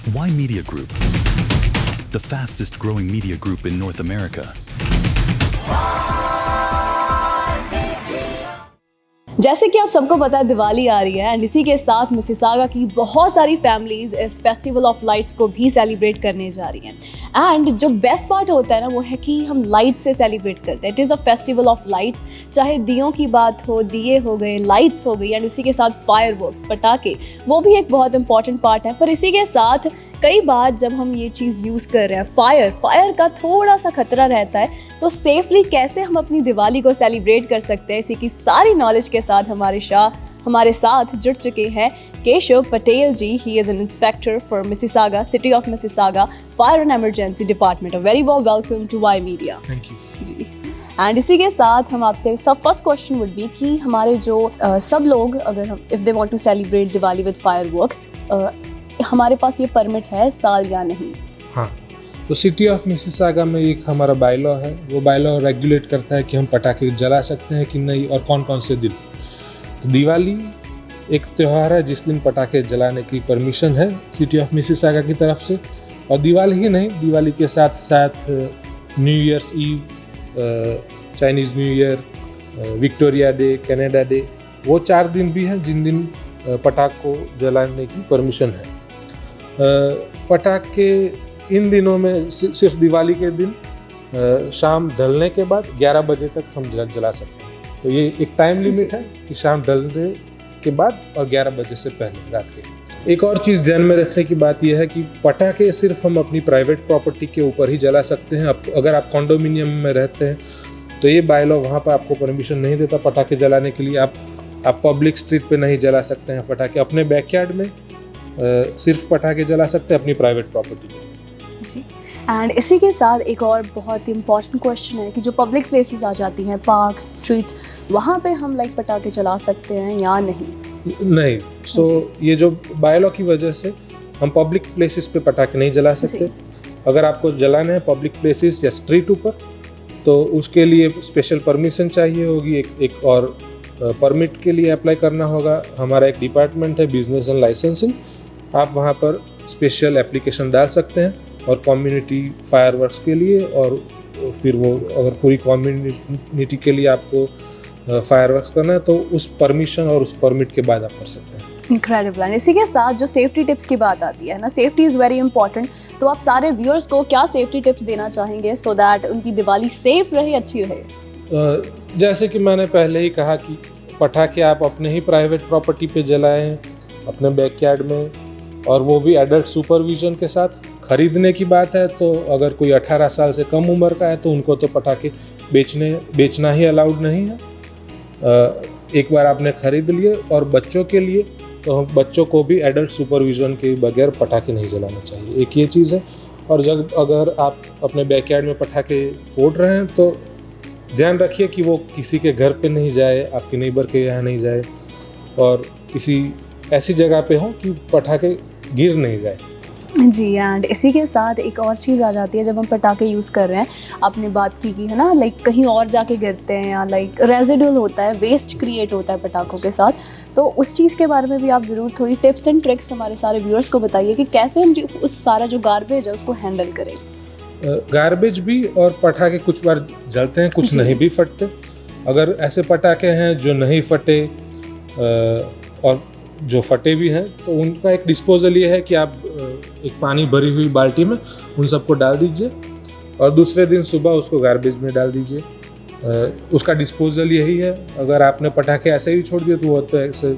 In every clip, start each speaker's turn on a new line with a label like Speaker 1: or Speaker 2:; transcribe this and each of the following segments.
Speaker 1: Why Media Group? The fastest growing media group in North America.
Speaker 2: जैसे कि आप सबको पता है दिवाली आ रही है एंड इसी के साथ मिसिसागा की बहुत सारी फैमिलीज इस फेस्टिवल ऑफ लाइट्स को भी सेलिब्रेट करने जा रही हैं। एंड जो बेस्ट पार्ट होता है ना वो है कि हम लाइट से सेलिब्रेट करते हैं। It is a festival of lights, चाहे दियों की बात हो, दिए हो गए, लाइट्स हो गई एंड इसी के साथ फायरवर्क्स, पटाखे, वो भी एक बहुत इंपॉर्टेंट पार्ट है। पर इसी के साथ कई बार जब हम ये चीज़ यूज़ कर रहे हैं फायर का थोड़ा सा खतरा रहता है, तो सेफली कैसे हम अपनी दिवाली को सेलिब्रेट कर सकते हैं, इसी की सारी नॉलेज के साथ हमारे साथ जुड़ चुके हैं Keshav Patel ji. He is an inspector for Mississauga, city of Mississauga fire and emergency department. Very welcome to Y media.
Speaker 3: Thank you
Speaker 2: ji. And इसी के साथ हम आपसे फर्स्ट क्वेश्चन वुड बी कि हमारे जो सब लोग अगर हम if they want to celebrate Diwali with fireworks, हमारे पास ये परमिट है साल या नहीं?
Speaker 3: हाँ, तो सिटी ऑफ मिसिसागा में एक हमारा बायलॉ है। वो बायलॉ रेगुलेट करता है कि हम पटाखे जला सकते हैं कि नहीं और कौन कौन से दिन। तो दिवाली एक त्यौहार है जिस दिन पटाखे जलाने की परमिशन है सिटी ऑफ मिसिसागा की तरफ से। और दिवाली ही नहीं, दिवाली के साथ साथ new year's eve, Chinese new year, Victoria day, Canada day, वो 4 दिन भी हैं जिन दिन पटाख को जलाने की परमिशन है। पटाखे इन दिनों में सिर्फ दिवाली के दिन शाम ढलने के बाद 11 बजे तक हम जला सकते हैं। तो ये एक टाइम लिमिट है कि शाम ढलने के बाद और 11 बजे से पहले रात के। एक और चीज़ ध्यान में रखने की बात यह है कि पटाखे सिर्फ हम अपनी प्राइवेट प्रॉपर्टी के ऊपर ही जला सकते हैं। अगर आप कॉन्डोमिनियम में रहते हैं तो ये बायलॉ वहाँ पर आपको परमिशन नहीं देता पटाखे जलाने के लिए। आप पब्लिक स्ट्रीट पे नहीं जला सकते हैं पटाखे। अपने बैकयार्ड में सिर्फ पटाखे जला सकते हैं अपनी प्राइवेट प्रॉपर्टी में।
Speaker 2: जी। एंड इसी के साथ एक और बहुत ही इंपॉर्टेंट क्वेश्चन है कि जो पब्लिक प्लेसेस आ जाती हैं, पार्क्स, स्ट्रीट्स, वहाँ पे हम पटाखे चला सकते हैं या नहीं?
Speaker 3: नहीं। ये जो बायलॉ की वजह से हम पब्लिक प्लेसेस पे पटाखे नहीं जला सकते। अगर आपको जलाना है पब्लिक प्लेसेस या स्ट्रीट ऊपर तो उसके लिए स्पेशल परमिशन चाहिए होगी। एक और परमिट के लिए अप्लाई करना होगा। हमारा एक डिपार्टमेंट है बिजनेस एंड लाइसेंसिंग, आप वहाँ पर स्पेशल एप्लीकेशन डाल सकते हैं और कम्युनिटी फायरवर्क्स के लिए, और फिर वो अगर पूरी कम्युनिटी के लिए आपको फायरवर्क्स करना है तो उस परमिशन और उस परमिट के बाद आप कर सकते हैं।
Speaker 2: इनक्रेडिबल। एंड इसी के साथ जो सेफ्टी टिप्स की बात आती है ना, सेफ्टी इज़ वेरी इंपॉर्टेंट। तो आप सारे व्यूअर्स को क्या सेफ्टी टिप्स देना चाहेंगे सो दैट उनकी दिवाली सेफ रहे, अच्छी रहे?
Speaker 3: जैसे कि मैंने पहले ही कहा कि पटाखे आप अपने ही प्राइवेट प्रॉपर्टी पे जलाएं, अपने बैकयार्ड में, और वो भी एडल्ट सुपरविजन के साथ। खरीदने की बात है तो अगर कोई 18 साल से कम उम्र का है तो उनको तो पटाखे बेचना ही अलाउड नहीं है। एक बार आपने खरीद लिए, और बच्चों के लिए तो हम बच्चों को भी एडल्ट सुपरविजन के बगैर पटाखे नहीं जलाना चाहिए, एक ये चीज़ है। और जब अगर आप अपने बैकयार्ड में पटाखे फोड़ रहे हैं तो ध्यान रखिए कि वो किसी के घर पे नहीं जाए, आपके नेबर के यहाँ नहीं जाए, और किसी ऐसी जगह पे हो कि पटाखे गिर नहीं जाए।
Speaker 2: जी। एंड इसी के साथ एक और चीज़ आ जाती है, जब हम पटाखे यूज़ कर रहे हैं, आपने बात की है ना, कहीं और जाके गिरते हैं या रेजिडुअल होता है, वेस्ट क्रिएट होता है पटाखों के साथ, तो उस चीज़ के बारे में भी आप ज़रूर थोड़ी टिप्स एंड ट्रिक्स हमारे सारे व्यूअर्स को बताइए कि कैसे हम उस सारा जो गार्बेज है उसको हैंडल करें।
Speaker 3: गार्बेज भी और पटाखे कुछ बार जलते हैं, कुछ नहीं भी फटते। अगर ऐसे पटाखे हैं जो नहीं फटे और जो फटे भी हैं तो उनका एक डिस्पोजल ये है कि आप एक पानी भरी हुई बाल्टी में उन सबको डाल दीजिए और दूसरे दिन सुबह उसको गार्बेज में डाल दीजिए। उसका डिस्पोजल यही है। अगर आपने पटाखे ऐसे ही छोड़ दिए तो वो तो ऐसे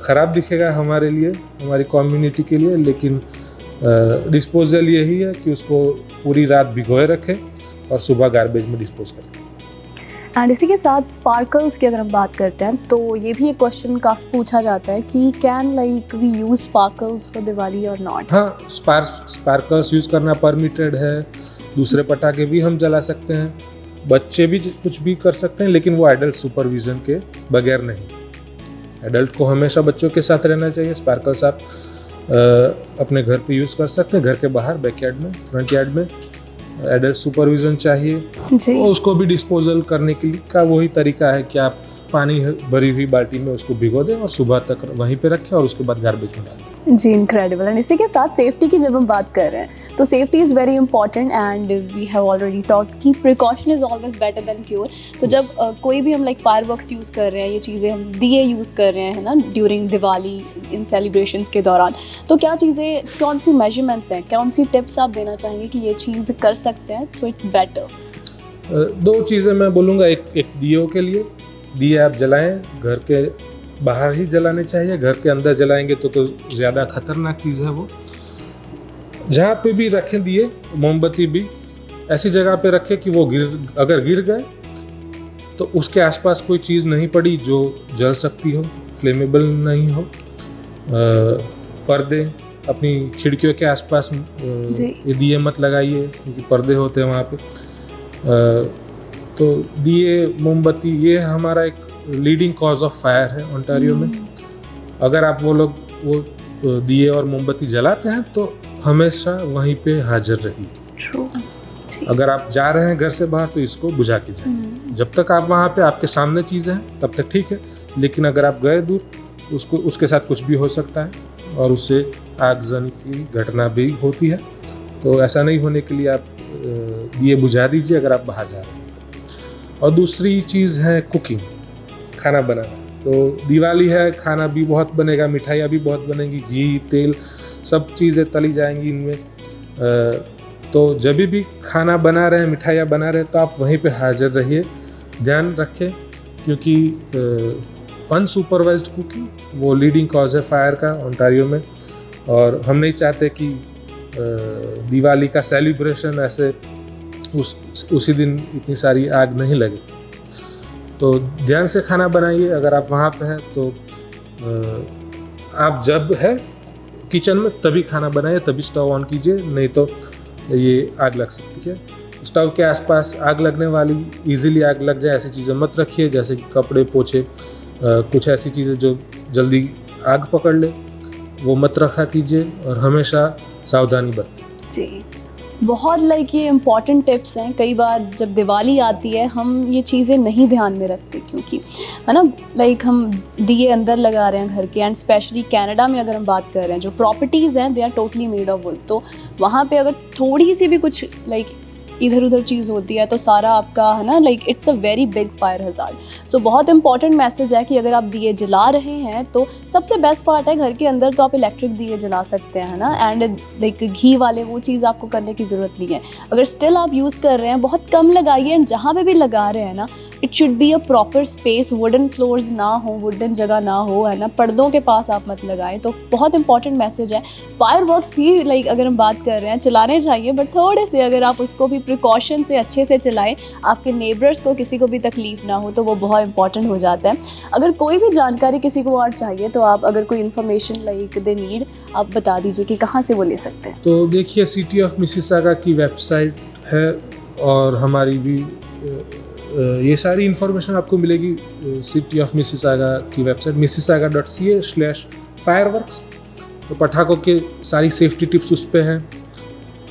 Speaker 3: ख़राब दिखेगा हमारे लिए, हमारी कम्युनिटी के लिए, लेकिन डिस्पोजल यही है कि उसको पूरी रात भिगोए रखें और सुबह गार्बेज में डिस्पोज करें।
Speaker 2: एंड इसी के साथ स्पार्कल्स की अगर हम बात करते हैं तो ये भी एक क्वेश्चन काफ़ी पूछा जाता है कि can we use sparkles for Diwali और नॉट?
Speaker 3: हाँ, स्पार्कल्स यूज़ करना परमिटेड है। दूसरे पटाखे भी हम जला सकते हैं, बच्चे भी कुछ भी कर सकते हैं, लेकिन वो एडल्ट सुपरविजन के बगैर नहीं। एडल्ट को हमेशा बच्चों के साथ रहना चाहिए। स्पार्कल्स आप अपने घर पे यूज़ कर सकते हैं, घर के बाहर, बैकयार्ड में, फ्रंट यार्ड में। एडल्ट सुपरविजन चाहिए। तो उसको भी डिस्पोजल करने के लिए का वही तरीका है कि आप पानी भरी हुई बाल्टी में उसको भिगो दें और सुबह तक वहीं पे रखें और उसके बाद गार्बेज में डाल दें।
Speaker 2: जी, इनक्रेडिबल। एंड इसी के साथ सेफ्टी की जब हम बात कर रहे हैं तो safety is very important and we have already talked कि precaution is always better than cure. तो जब कोई भी हम लाइक फायरवर्क्स यूज़ कर रहे हैं, ये चीज़ें हम दिए यूज़ कर रहे हैं ना ड्यूरिंग दिवाली इन सेलिब्रेशंस के दौरान, तो क्या चीज़ें, कौन सी मेजरमेंट्स हैं, कौन सी टिप्स आप देना चाहेंगे कि ये चीज़ कर सकते हैं सो इट्स बेटर?
Speaker 3: दो चीज़ें मैं बोलूँगा। एक दियों के लिए, दिए आप जलाएं, घर के बाहर ही जलाने चाहिए। घर के अंदर जलाएंगे तो ज़्यादा खतरनाक चीज़ है वो। जहाँ पे भी रखें दिए, मोमबत्ती भी ऐसी जगह पे रखें कि वो अगर गिर गए तो उसके आसपास कोई चीज़ नहीं पड़ी जो जल सकती हो, फ्लेमेबल नहीं हो। पर्दे अपनी खिड़कियों के आसपास ये दिए मत लगाइए, क्योंकि पर्दे होते हैं वहाँ पे। तो दिए, मोमबत्ती, ये हमारा एक लीडिंग कॉज ऑफ फायर है ओंटारियो में। अगर आप वो दिए और मोमबत्ती जलाते हैं तो हमेशा वहीं पे हाजिर रहिए। अगर आप जा रहे हैं घर से बाहर तो इसको बुझा के जाइए। जब तक आप वहाँ पे आपके सामने चीज़ें हैं तब तक ठीक है, लेकिन अगर आप गए दूर, उसके साथ कुछ भी हो सकता है और उससे आगजनी की घटना भी होती है। तो ऐसा नहीं होने के लिए आप दिए बुझा दीजिए अगर आप बाहर जा रहे हैं। और दूसरी चीज़ है कुकिंग, खाना बनाना। तो दिवाली है, खाना भी बहुत बनेगा, मिठाइयाँ भी बहुत बनेंगी, घी तेल सब चीज़ें तली जाएंगी इनमें। तो जब भी खाना बना रहे हैं, मिठाइयाँ बना रहे हैं, तो आप वहीं पे हाजिर रहिए। ध्यान रखें, क्योंकि अनसुपरवाइज्ड कुकिंग वो लीडिंग कॉज है फायर का ओंटारियो में। और हम नहीं चाहते कि दिवाली का सेलिब्रेशन ऐसे उसी दिन इतनी सारी आग नहीं लगे। तो ध्यान से खाना बनाइए। अगर आप वहाँ पे हैं तो आप जब है किचन में तभी खाना बनाइए, तभी स्टोव ऑन कीजिए, नहीं तो ये आग लग सकती है। स्टोव के आसपास आग लगने वाली, इजीली आग लग जाए ऐसी चीज़ें मत रखिए, जैसे कि कपड़े, पोछे, कुछ ऐसी चीज़ें जो जल्दी आग पकड़ ले वो मत रखा कीजिए और हमेशा सावधानी बरतें।
Speaker 2: जी, बहुत लाइक ये इम्पॉर्टेंट टिप्स हैं। कई बार जब दिवाली आती है हम ये चीज़ें नहीं ध्यान में रखते, क्योंकि है ना लाइक हम दिए अंदर लगा रहे हैं घर के। एंड स्पेशली कनाडा में अगर हम बात कर रहे हैं, जो प्रॉपर्टीज़ हैं they are totally made of wood. तो वहाँ पे अगर थोड़ी सी भी कुछ लाइक इधर उधर चीज़ होती है तो सारा आपका है ना like it's a very big fire hazard. So बहुत इंपॉर्टेंट मैसेज है कि अगर आप दिए जला रहे हैं तो सबसे बेस्ट पार्ट है घर के अंदर तो आप इलेक्ट्रिक दिए जला सकते हैं ना। एंड लाइक घी वाले वो चीज़ आपको करने की ज़रूरत नहीं है। अगर स्टिल आप यूज़ कर रहे हैं बहुत कम लगाइए। एंड जहाँ पे भी लगा रहे हैं ना it should be a proper space, wooden floors ना हो, वुडन जगह ना हो, है ना, पर्दों के पास आप मत लगाएं। तो बहुत इंपॉर्टेंट मैसेज है। फायरवर्क्स भी लाइक अगर हम बात कर रहे हैं चलाने चाहिए, बट थोड़े से अगर आप उसको भी प्रिकॉशन से अच्छे से चलाएं, आपके नेबर्स को किसी को भी तकलीफ ना हो, तो वो बहुत इंपॉर्टेंट हो जाता है। अगर कोई भी जानकारी किसी को और चाहिए तो आप अगर कोई इन्फॉर्मेशन लाइक दे नीड, आप बता दीजिए कि कहाँ से वो ले सकते हैं।
Speaker 3: तो देखिए, सिटी ऑफ मिसिसागा की वेबसाइट है और हमारी भी ये सारी इन्फॉर्मेशन आपको मिलेगी सिटी ऑफ मिसिसागा की वेबसाइट mississauga.ca/fireworks। तो पटाखों के सारी सेफ्टी टिप्स उस पे हैं।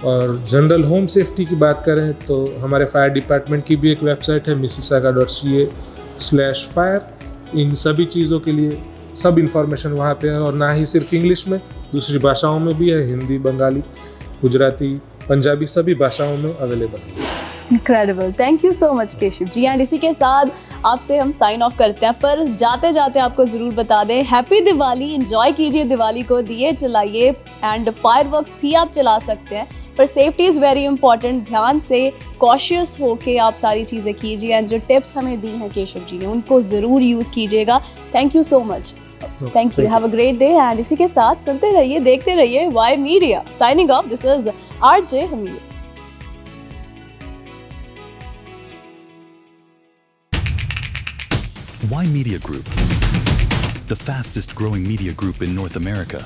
Speaker 3: और जनरल होम सेफ्टी की बात करें तो हमारे फायर डिपार्टमेंट की भी एक वेबसाइट है mississauga.ca/fire। इन सभी चीज़ों के लिए सब इन्फॉर्मेशन वहाँ पे है, और ना ही सिर्फ इंग्लिश में, दूसरी भाषाओं में भी है, हिंदी, बंगाली, गुजराती, पंजाबी, सभी भाषाओं में अवेलेबल है।
Speaker 2: Incredible, thank you so much Keshav ji. And इसी के साथ आपसे हम साइन ऑफ करते हैं, पर जाते जाते आपको ज़रूर बता दें हैप्पी दिवाली, एंजॉय कीजिए दिवाली को, दिए जलाइए एंड फायरवर्क्स भी आप चला सकते हैं, पर सेफ्टी इज़ वेरी इंपॉर्टेंट। ध्यान से कॉशियस होके आप सारी चीज़ें कीजिए एंड जो टिप्स हमें दी हैं केशव जी ने उनको ज़रूर यूज़ कीजिएगा। Thank you so much, thank you, have a great day. And इसी के साथ सुनते रहिए, देखते रहिए Y media. Signing off, this is RJ Hameed.
Speaker 1: Y Media Group, the fastest growing media group in North America.